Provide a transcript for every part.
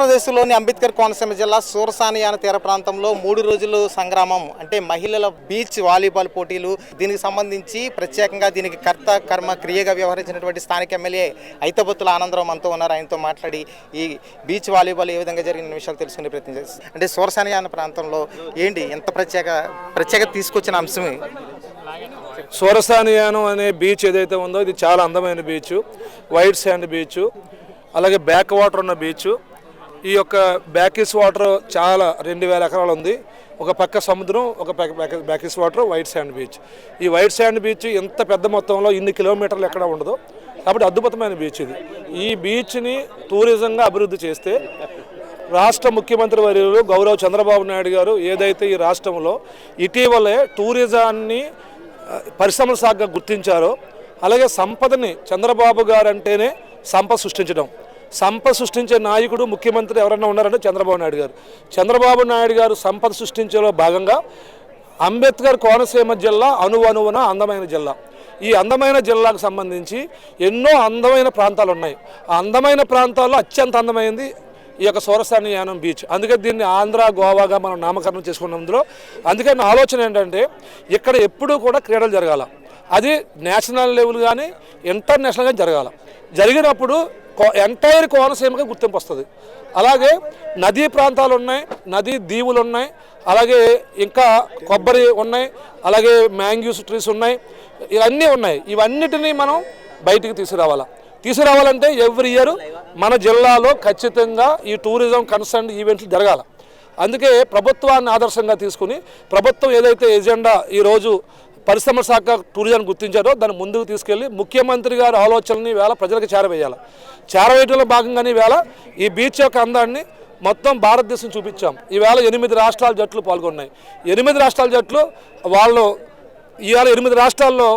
ఆంధ్రప్రదేశ్లోని అంబేద్కర్ కోనసీమ జిల్లా సూరసానియాన తీర ప్రాంతంలో 3 రోజులు సంగ్రామం అంటే మహిళల బీచ్ వాలీబాల్ పోటీలు. దీనికి సంబంధించి ప్రత్యేకంగా దీనికి కర్త కర్మ క్రియగా వ్యవహరించినటువంటి స్థానిక ఎమ్మెల్యే ఐతబత్తుల ఆనందరావు మనతో ఉన్నారు. ఆయనతో మాట్లాడి ఈ బీచ్ వాలీబాల్ ఏ విధంగా జరిగిన విషయాలు తెలుసుకునే ప్రయత్నం చేస్తారు. అంటే సూరసానియాన ప్రాంతంలో ఏంటి ఎంత ప్రత్యేకత తీసుకొచ్చిన అంశమే సూరసానియానం అనే బీచ్ ఏదైతే ఉందో ఇది చాలా అందమైన బీచ్, వైట్ శాండ్ బీచ్, అలాగే బ్యాక్ వాటర్ ఉన్న బీచ్. ఈ యొక్క బ్యాకిస్ వాటర్ చాలా 2000 ఎకరాలు ఉంది. ఒక పక్క సముద్రం, ఒక పక్క బ్యాకిస్ వాటర్, వైట్ శాండ్ బీచ్. ఈ వైట్ శాండ్ బీచ్ ఎంత పెద్ద మొత్తంలో ఇన్ని కిలోమీటర్లు ఎక్కడ ఉండదు కాబట్టి అద్భుతమైన బీచ్ ఇది. ఈ బీచ్ని టూరిజంగా అభివృద్ధి చేస్తే రాష్ట్ర ముఖ్యమంత్రి వర్యులు గౌరవ్ చంద్రబాబు నాయుడు గారు ఏదైతే ఈ రాష్ట్రంలో ఇటీవలే టూరిజాన్ని పరిశ్రమల శాఖగా గుర్తించారో, అలాగే సంపదని చంద్రబాబు గారు అంటేనే సంపద సృష్టించడం. సంపద సృష్టించే నాయకుడు ముఖ్యమంత్రి ఎవరైనా ఉన్నారంటే చంద్రబాబు నాయుడు గారు. చంద్రబాబు నాయుడు గారు సంపద సృష్టించేలో భాగంగా అంబేద్కర్ కోనసీమ జిల్లా అణువణువున అందమైన జిల్లా. ఈ అందమైన జిల్లాకు సంబంధించి ఎన్నో అందమైన ప్రాంతాలు ఉన్నాయి. ఆ అందమైన ప్రాంతాల్లో అత్యంత అందమైనది ఈ యొక్క సూరసానియానం బీచ్. అందుకే దీన్ని ఆంధ్ర గోవాగా మనం నామకరణం చేసుకున్నందులో అందుకే నా ఆలోచన ఏంటంటే ఇక్కడ ఎప్పుడూ కూడా క్రీడలు జరగాల. అది నేషనల్ లెవెల్ కానీ ఇంటర్నేషనల్ కానీ జరగాల. జరిగినప్పుడు ఎంటైర్ కోనసీమకి గుర్తింపు వస్తుంది. అలాగే నదీ ప్రాంతాలు ఉన్నాయి, నదీ దీవులు ఉన్నాయి, అలాగే ఇంకా కొబ్బరి ఉన్నాయి, అలాగే మ్యాంగ్యూస్ ట్రీస్ ఉన్నాయి, ఇవన్నీ ఉన్నాయి. ఇవన్నిటినీ మనం బయటికి తీసుకురావాలంటే ఎవ్రీ ఇయర్ మన జిల్లాలో ఖచ్చితంగా ఈ టూరిజం కన్సర్న్ ఈవెంట్లు జరగాల. అందుకే ప్రభుత్వాన్ని ఆదర్శంగా తీసుకుని ప్రభుత్వం ఏదైతే ఎజెండా ఈరోజు పరిశ్రమ శాఖ టూరిజం గుర్తించారో దాన్ని ముందుకు తీసుకెళ్ళి ముఖ్యమంత్రి గారి ఆలోచనని వేళ ప్రజలకు చేరవేయడంలో భాగంగానే వేళ ఈ బీచ్ యొక్క అందాన్ని మొత్తం భారతదేశం చూపించాం. ఈవేళ 8 రాష్ట్రాల జట్లు పాల్గొన్నాయి. 8 రాష్ట్రాల జట్లు వాళ్ళు ఇవాళ 8 రాష్ట్రాల్లో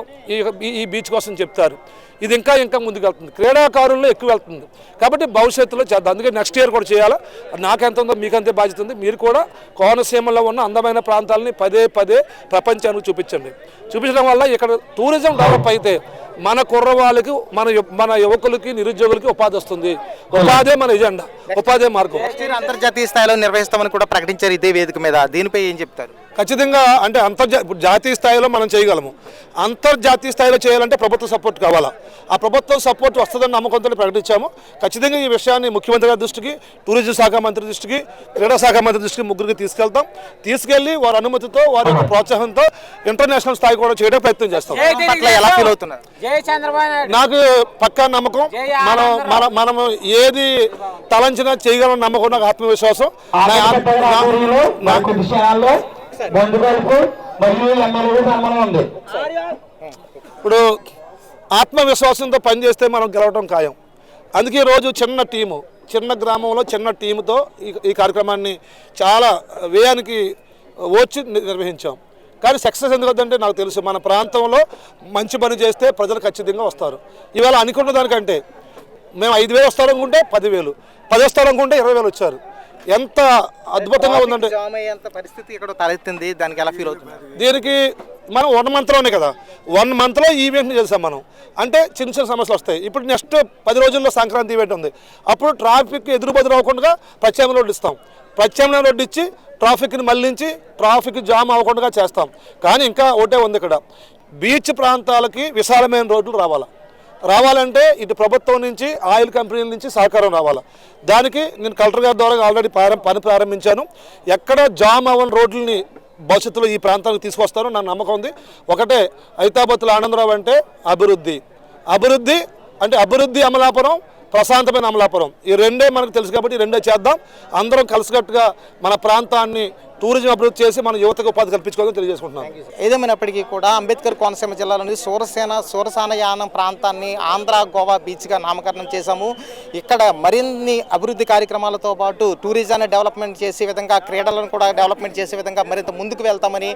ఈ బీచ్ కోసం చెప్తారు. ఇది ఇంకా ముందుకు వెళ్తుంది, క్రీడాకారుల్లో ఎక్కువ వెళ్తుంది. కాబట్టి భవిష్యత్తులో చేద్దాం. అందుకే నెక్స్ట్ ఇయర్ కూడా చేయాలా. నాకెంత ఉందో మీకంతే బాధ్యత ఉంది. మీరు కూడా కోనసీమలో ఉన్న అందమైన ప్రాంతాలని పదే ప్రపంచానికి చూపించడం వల్ల ఇక్కడ టూరిజం డెవలప్ అయితే మన కుర్రవాళ్ళకి మన యువకులకి నిరుద్యోగులకి ఉపాధి వస్తుంది. ఉపాధే మన ఎజెండా, ఉపాధే మార్గం. అంతర్జాతీయ స్థాయిలో నిర్వహిస్తామని కూడా ప్రకటించారు ఇదే వేదిక మీద. దీనిపై ఏం చెప్తారు? ఖచ్చితంగా అంటే జాతీయ స్థాయిలో మనం చేయగలము. అంతర్జాతీయ స్థాయిలో చేయాలంటే ప్రభుత్వ సపోర్ట్ కావాలా. ఆ ప్రభుత్వం సపోర్ట్ వస్తుందని నమ్మకంతో ప్రకటించాము. ఖచ్చితంగా ఈ విషయాన్ని ముఖ్యమంత్రి గారి దృష్టికి, టూరిజం శాఖ మంత్రి దృష్టికి, క్రీడా శాఖ మంత్రి దృష్టికి ముగ్గురికి తీసుకెళ్లి వారి అనుమతితో వారి యొక్క ప్రోత్సాహంతో ఇంటర్నేషనల్ స్థాయి కూడా చేయడం ప్రయత్నం చేస్తాం. ఎలా ఫీల్ అవుతున్నారు? నాకు పక్కా నమ్మకం. మనం ఏది తలంచినా చేయగలం నమ్మకం, నాకు ఆత్మవిశ్వాసం. ఇప్పుడు ఆత్మవిశ్వాసంతో పనిచేస్తే మనం గెలవడం ఖాయం. అందుకే ఈరోజు చిన్న గ్రామంలో చిన్న టీముతో ఈ కార్యక్రమాన్ని చాలా వ్యయానికి వచ్చి నిర్వహించాం. కానీ సక్సెస్ ఎందుకు వద్దంటే నాకు తెలుసు మన ప్రాంతంలో మంచి పని చేస్తే ప్రజలు ఖచ్చితంగా వస్తారు. ఇవాళ అనుకున్న దానికంటే మేము 5000 వస్తారనుకుంటే 10,000, 10 వస్తారనుకుంటే 20,000 వచ్చారు. ఎంత అద్భుతంగా ఉందంటే పరిస్థితి ఇక్కడ తలెత్తింది. దానికి ఎలా ఫీల్ అవుతుంది? దీనికి మనం 1 మంత్లోనే కదా, 1 మంత్లో ఈవెంట్ని చేసాం మనం. అంటే చిన్న సమస్యలు వస్తాయి. ఇప్పుడు నెక్స్ట్ 10 రోజుల్లో సంక్రాంతి ఈవెంట్ ఉంది. అప్పుడు ట్రాఫిక్ ఎదురుబదురు అవ్వకుండా ప్రత్యామ్నాయ రోడ్డు ఇస్తాం. ప్రత్యామ్నాయ రోడ్డు ఇచ్చి ట్రాఫిక్ని మళ్లించి ట్రాఫిక్ జామ్ అవ్వకుండా చేస్తాం. కానీ ఇంకా ఒకటే ఉంది, ఇక్కడ బీచ్ ప్రాంతాలకి విశాలమైన రోడ్లు రావాలంటే ఇటు ప్రభుత్వం నుంచి, ఆయిల్ కంపెనీల నుంచి సహకారం రావాలి. దానికి నేను కలెక్టర్ గారి ద్వారా ఆల్రెడీ పని ప్రారంభించాను. ఎక్కడ జామ్ అవ్వని రోడ్లని భవిష్యత్తులో ఈ ప్రాంతానికి తీసుకొస్తారో నా నమ్మకం ఉంది. ఒకటే ఐతాబత్తుల ఆనందరావు అంటే అభివృద్ధి అంటే అభివృద్ధి అమలాపురం, ప్రశాంతమైన అమలాపురం. ఈ రెండే మనకు తెలుసు కాబట్టి రెండే చేద్దాం. అందరం కలిసికట్టుగా మన ప్రాంతాన్ని టూరిజం అభివృద్ధి చేసి మన యువతకు ఉపాధి కల్పించుకోవాలని తెలియజేసుకుంటున్నాం. ఏదేమైనప్పటికీ కూడా అంబేద్కర్ కోనసీమ జిల్లాలోని సూరసానయానం ప్రాంతాన్ని ఆంధ్ర గోవా బీచ్గా నామకరణం చేశాము. ఇక్కడ మరిన్ని అభివృద్ధి కార్యక్రమాలతో పాటు టూరిజాన్ని డెవలప్మెంట్ చేసే విధంగా, క్రీడలను కూడా డెవలప్మెంట్ చేసే విధంగా మరింత ముందుకు వెళ్తామని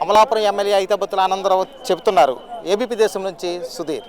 అమలాపురం ఎమ్మెల్యే ఐతబత్తుల ఆనందరావు చెబుతున్నారు. ఏబీపీ దేశం నుంచి సుధీర్.